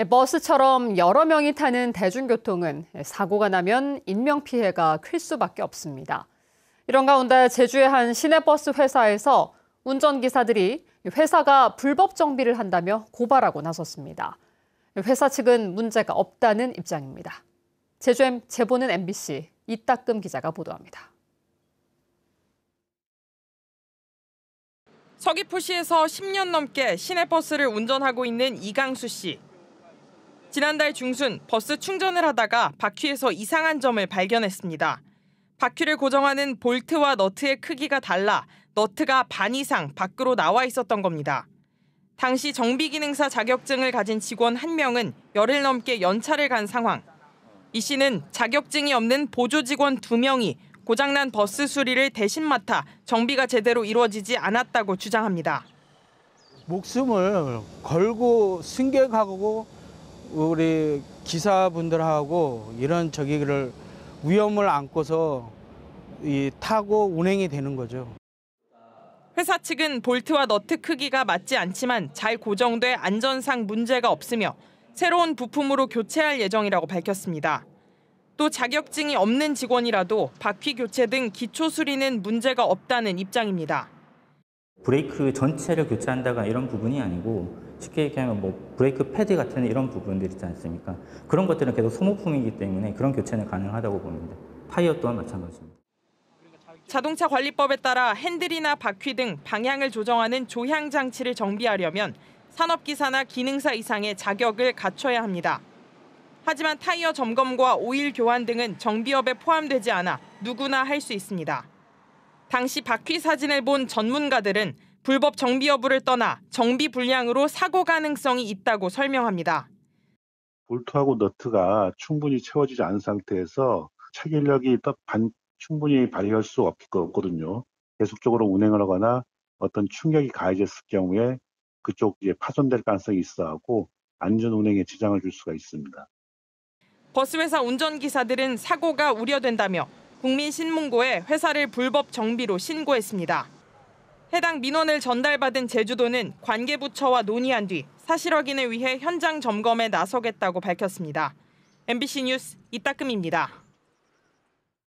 버스처럼 여러 명이 타는 대중교통은 사고가 나면 인명피해가 클 수밖에 없습니다. 이런 가운데 제주의 한 시내버스 회사에서 운전기사들이 회사가 불법 정비를 한다며 고발하고 나섰습니다. 회사 측은 문제가 없다는 입장입니다. 제주M 제보는 MBC 이따금 기자가 보도합니다. 서귀포시에서 10년 넘게 시내버스를 운전하고 있는 이강수 씨. 지난달 중순 버스 충전을 하다가 바퀴에서 이상한 점을 발견했습니다. 바퀴를 고정하는 볼트와 너트의 크기가 달라 너트가 반 이상 밖으로 나와 있었던 겁니다. 당시 정비기능사 자격증을 가진 직원 1명은 열흘 넘게 연차를 간 상황. 이 씨는 자격증이 없는 보조 직원 2명이 고장난 버스 수리를 대신 맡아 정비가 제대로 이루어지지 않았다고 주장합니다. 목숨을 걸고 승객하고 우리 기사분들하고 이런 저기를 위험을 안고서 타고 운행이 되는 거죠. 회사 측은 볼트와 너트 크기가 맞지 않지만 잘 고정돼 안전상 문제가 없으며 새로운 부품으로 교체할 예정이라고 밝혔습니다. 또 자격증이 없는 직원이라도 바퀴 교체 등 기초 수리는 문제가 없다는 입장입니다. 브레이크 전체를 교체한다거나 이런 부분이 아니고 쉽게 얘기하면 브레이크 패드 같은 이런 부분들 있지 않습니까? 그런 것들은 계속 소모품이기 때문에 그런 교체는 가능하다고 봅니다. 타이어 또한 마찬가지입니다. 자동차 관리법에 따라 핸들이나 바퀴 등 방향을 조정하는 조향 장치를 정비하려면 산업기사나 기능사 이상의 자격을 갖춰야 합니다. 하지만 타이어 점검과 오일 교환 등은 정비업에 포함되지 않아 누구나 할 수 있습니다. 당시 바퀴 사진을 본 전문가들은 불법 정비 여부를 떠나 정비 불량으로 사고 가능성이 있다고 설명합니다. 볼트하고 너트가 충분히 채워지지 않은 상태에서 체결력이 충분히 발휘할 수 없거든요. 계속적으로 운행을 하거나 어떤 충격이 가해졌을 경우에 그쪽 파손될 가능성이 있어하고 안전 운행에 지장을 줄 수가 있습니다. 버스회사 운전기사들은 사고가 우려된다며 국민신문고에 회사를 불법 정비로 신고했습니다. 해당 민원을 전달받은 제주도는 관계부처와 논의한 뒤 사실 확인을 위해 현장 점검에 나서겠다고 밝혔습니다. MBC 뉴스 이따금입니다.